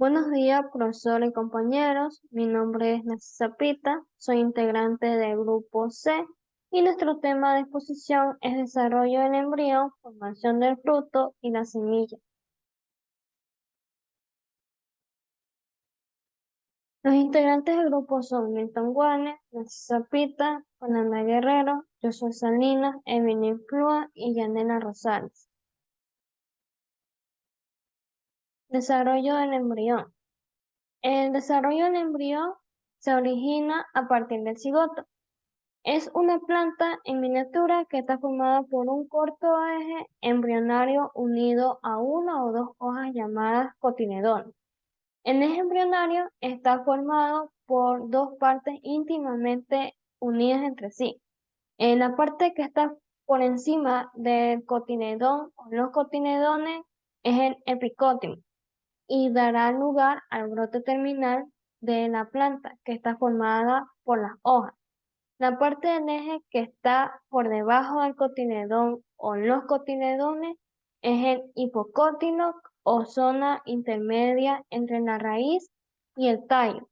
Buenos días, profesor y compañeros. Mi nombre es Narcisa Pita, soy integrante del grupo C y nuestro tema de exposición es desarrollo del embrión, formación del fruto y la semilla. Los integrantes del grupo son Milton Guane, Narcisa Pita, Fernanda Guerrero, Josué Salinas, Evelyn Plúa y Yanela Rosales. Desarrollo del embrión. El desarrollo del embrión se origina a partir del cigoto. Es una planta en miniatura que está formada por un corto eje embrionario unido a una o dos hojas llamadas cotiledones. El eje embrionario está formado por dos partes íntimamente unidas entre sí. En la parte que está por encima del cotiledón o los cotiledones es el epicótimo y dará lugar al brote terminal de la planta que está formada por las hojas. La parte del eje que está por debajo del cotiledón o los cotiledones es el hipocótilo o zona intermedia entre la raíz y el tallo,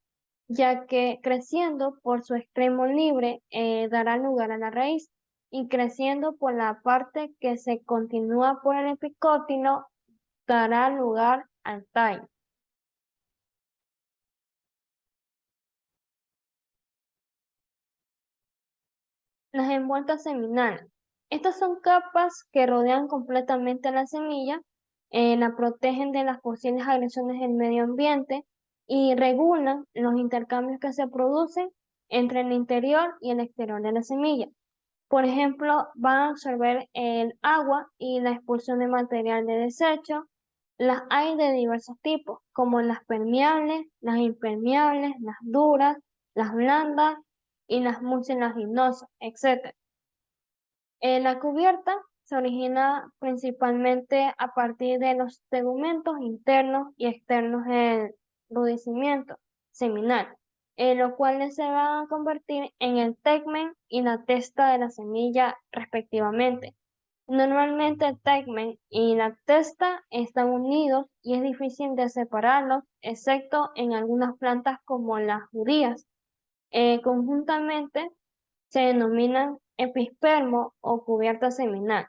ya que creciendo por su extremo libre dará lugar a la raíz y creciendo por la parte que se continúa por el epicótilo dará lugar al tallo. Las envueltas seminales. Estas son capas que rodean completamente a la semilla, la protegen de las posibles agresiones del medio ambiente y regulan los intercambios que se producen entre el interior y el exterior de la semilla. Por ejemplo, van a absorber el agua y la expulsión de material de desecho. Las hay de diversos tipos, como las permeables, las impermeables, las duras, las blandas y las mucilaginosas, etc. La cubierta se origina principalmente a partir de los tegumentos internos y externos del rudecimiento seminal, los cuales se van a convertir en el tegmen y la testa de la semilla respectivamente. Normalmente el tegmen y la testa están unidos y es difícil de separarlos, excepto en algunas plantas como las judías. Conjuntamente se denominan epispermo o cubierta seminal.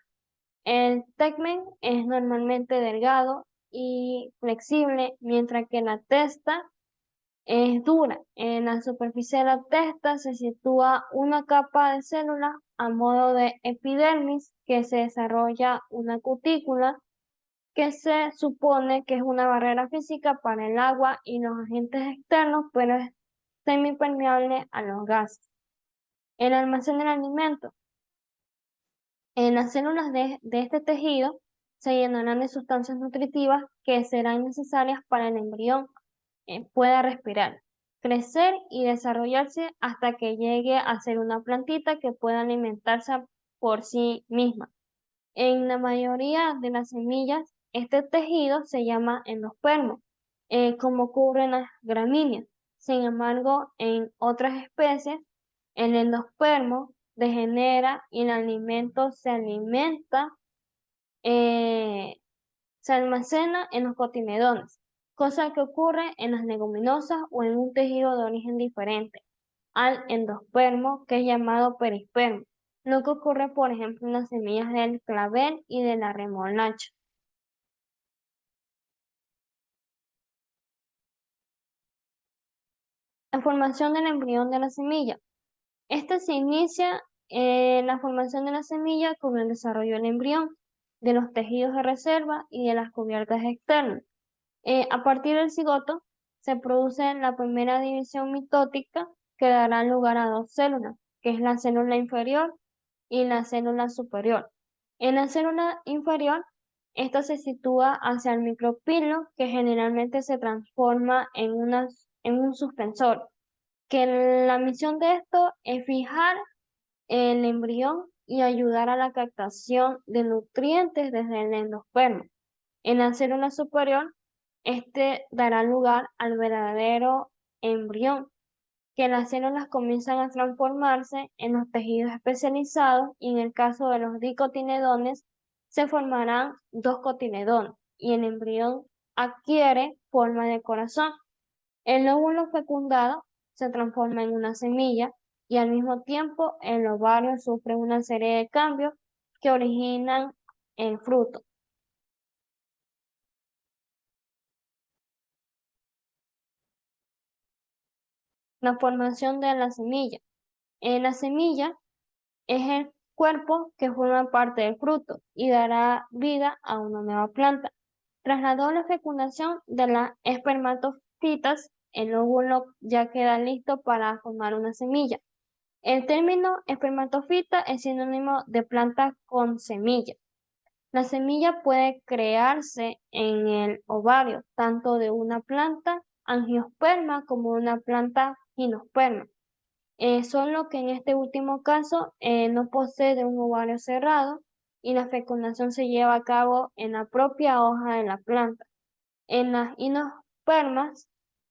El tegmen es normalmente delgado y flexible, mientras que la testa es dura. En la superficie de la testa se sitúa una capa de células a modo de epidermis que se desarrolla una cutícula que se supone que es una barrera física para el agua y los agentes externos, pero es semipermeable a los gases. El almacén del alimento. Las células de este tejido se llenarán de sustancias nutritivas que serán necesarias para el embrión pueda respirar, crecer y desarrollarse hasta que llegue a ser una plantita que pueda alimentarse por sí misma. En la mayoría de las semillas, este tejido se llama endospermo, como ocurre en las gramíneas. Sin embargo, en otras especies, el endospermo degenera y el alimento eh, se almacena en los cotiledones, cosa que ocurre en las leguminosas o en un tejido de origen diferente al endospermo, que es llamado perispermo, lo que ocurre, por ejemplo, en las semillas del clavel y de la remolacha. La formación del embrión de la semilla. Esta se inicia la formación de la semilla con el desarrollo del embrión, de los tejidos de reserva y de las cubiertas externas. A partir del cigoto se produce la primera división mitótica que dará lugar a dos células, que es la célula inferior y la célula superior. En la célula inferior, esta se sitúa hacia el micropilo, que generalmente se transforma en un suspensor, que la misión de esto es fijar el embrión y ayudar a la captación de nutrientes desde el endospermo. En la célula superior, este dará lugar al verdadero embrión, que las células comienzan a transformarse en los tejidos especializados y en el caso de los dicotiledones se formarán dos cotiledones y el embrión adquiere forma de corazón. El óvulo fecundado se transforma en una semilla y al mismo tiempo el ovario sufre una serie de cambios que originan el fruto. La formación de la semilla. La semilla es el cuerpo que forma parte del fruto y dará vida a una nueva planta. Tras la doble fecundación de las espermatofitas, el óvulo ya queda listo para formar una semilla. El término espermatofita es sinónimo de planta con semilla. La semilla puede crearse en el ovario, tanto de una planta angiosperma como una planta gimnosperma. Solo que en este último caso no posee un ovario cerrado y la fecundación se lleva a cabo en la propia hoja de la planta. En las gimnospermas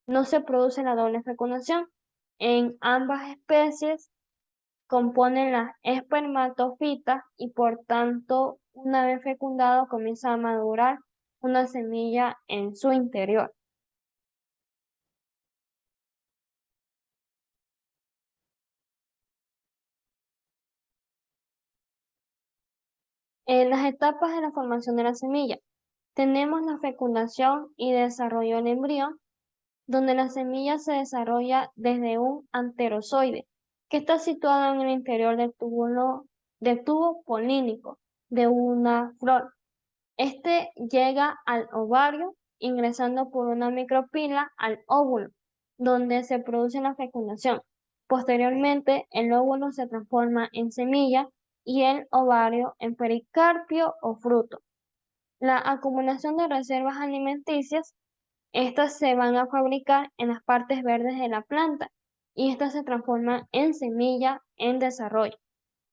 no se produce la doble fecundación. En ambas especies componen las espermatofitas y por tanto una vez fecundado comienza a madurar una semilla en su interior. En las etapas de la formación de la semilla tenemos la fecundación y desarrollo del embrión, donde la semilla se desarrolla desde un anterozoide, que está situado en el interior del tubo polínico de una flor. Este llega al ovario ingresando por una micropila al óvulo, donde se produce la fecundación. Posteriormente, el óvulo se transforma en semilla y el ovario en pericarpio o fruto. La acumulación de reservas alimenticias, estas se van a fabricar en las partes verdes de la planta y estas se transforman en semilla en desarrollo.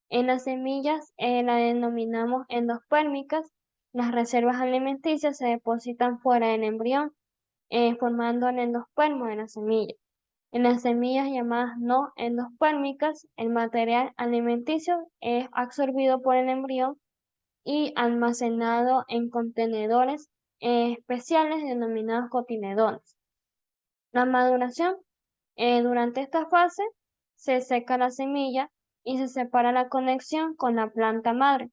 En las semillas la denominamos endospermicas. Las reservas alimenticias se depositan fuera del embrión, formando el endospermo de la semilla. En las semillas llamadas no endospermicas, el material alimenticio es absorbido por el embrión y almacenado en contenedores especiales denominados cotiledones. La maduración. Durante esta fase se seca la semilla y se separa la conexión con la planta madre,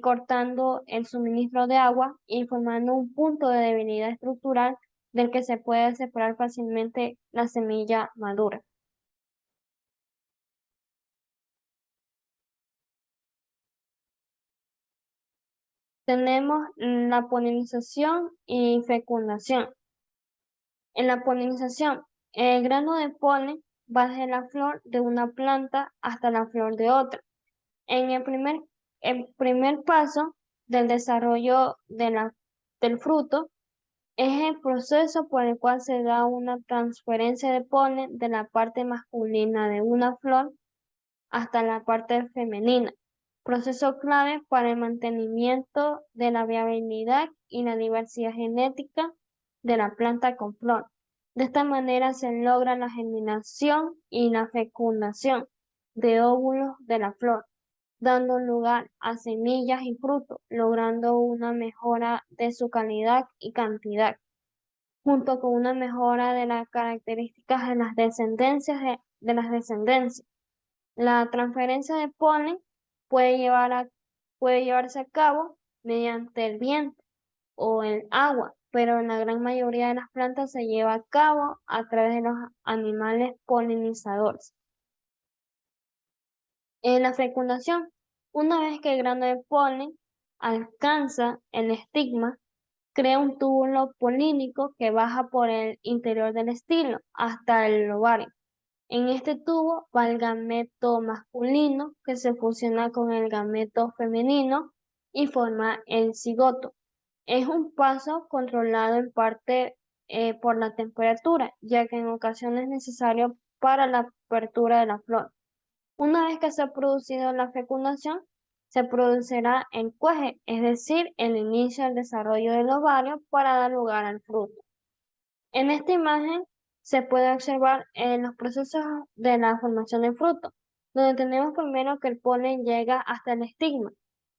cortando el suministro de agua y formando un punto de debilidad estructural del que se puede separar fácilmente la semilla madura. Tenemos la polinización y fecundación. En la polinización, el grano de polen va desde la flor de una planta hasta la flor de otra. En el primer paso del desarrollo del fruto es el proceso por el cual se da una transferencia de polen de la parte masculina de una flor hasta la parte femenina, proceso clave para el mantenimiento de la viabilidad y la diversidad genética de la planta con flor. De esta manera se logra la germinación y la fecundación de óvulos de la flor, dando lugar a semillas y frutos, logrando una mejora de su calidad y cantidad, junto con una mejora de las características de las descendencias de las descendencias. La transferencia de polen puede llevarse a cabo mediante el viento o el agua, pero en la gran mayoría de las plantas se lleva a cabo a través de los animales polinizadores. En la fecundación, una vez que el grano de polen alcanza el estigma, crea un túbulo polínico que baja por el interior del estilo hasta el ovario. En este tubo va el gameto masculino que se fusiona con el gameto femenino y forma el cigoto. Es un paso controlado en parte por la temperatura, ya que en ocasiones es necesario para la apertura de la flor. Una vez que se ha producido la fecundación, se producirá el cuaje, es decir, el inicio del desarrollo del ovario para dar lugar al fruto. En esta imagen se puede observar los procesos de la formación del fruto, donde tenemos primero que el polen llega hasta el estigma.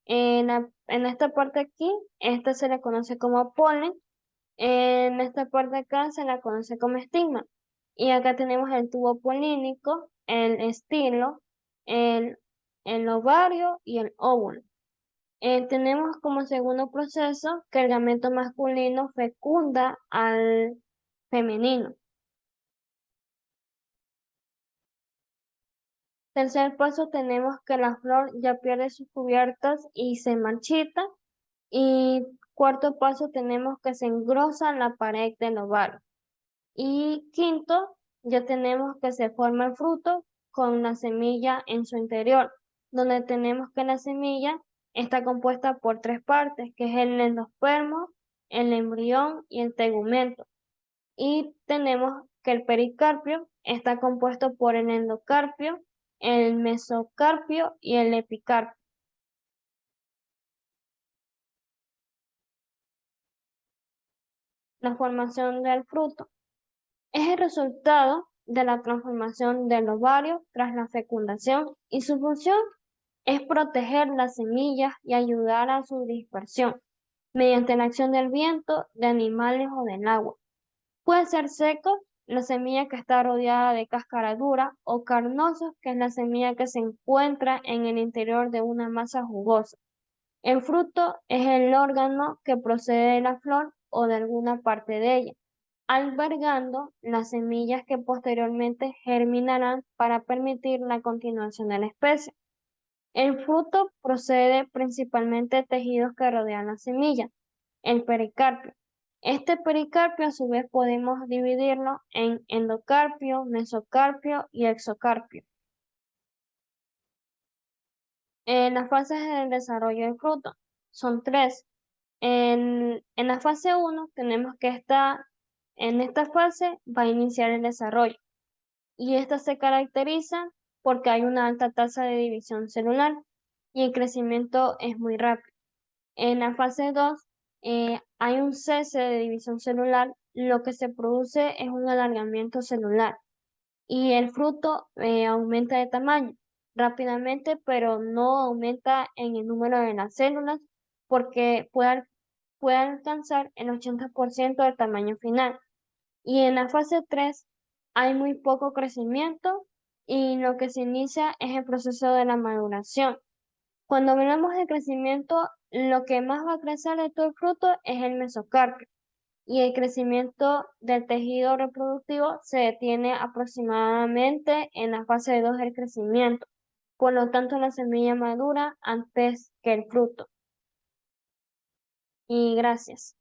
En esta parte aquí, este se le conoce como polen En esta parte acá se la conoce como estigma. Y acá tenemos el tubo polínico, el estilo, el, el ovario y el óvulo. Tenemos como segundo proceso que el gameto masculino fecunda al femenino. Tercer paso tenemos que la flor ya pierde sus cubiertas y se marchita. Y cuarto paso tenemos que se engrosa la pared del ovario. Y quinto, ya tenemos que se forma el fruto con la semilla en su interior, donde tenemos que la semilla está compuesta por tres partes, que es el endospermo, el embrión y el tegumento. Y tenemos que el pericarpio está compuesto por el endocarpio, el mesocarpio y el epicarpio. La formación del fruto es el resultado de la transformación del ovario tras la fecundación y su función es proteger las semillas y ayudar a su dispersión mediante la acción del viento, de animales o del agua. Puede ser seco, la semilla que está rodeada de cáscara dura, o carnoso, que es la semilla que se encuentra en el interior de una masa jugosa. El fruto es el órgano que procede de la flor o de alguna parte de ella, albergando las semillas que posteriormente germinarán para permitir la continuación de la especie. El fruto procede principalmente de tejidos que rodean la semilla, el pericarpio. Este pericarpio a su vez podemos dividirlo en endocarpio, mesocarpio y exocarpio. Las fases del desarrollo del fruto son tres. En la fase 1 tenemos que en esta fase va a iniciar el desarrollo y esta se caracteriza porque hay una alta tasa de división celular y el crecimiento es muy rápido. En la fase 2 hay un cese de división celular, lo que se produce es un alargamiento celular y el fruto aumenta de tamaño rápidamente, pero no aumenta en el número de las células porque puede alcanzar el 80% del tamaño final. Y en la fase 3 hay muy poco crecimiento y lo que se inicia es el proceso de la maduración. Cuando hablamos de crecimiento, lo que más va a crecer de todo el fruto es el mesocarpio y el crecimiento del tejido reproductivo se detiene aproximadamente en la fase 2 del crecimiento. Por lo tanto, la semilla madura antes que el fruto. Y gracias.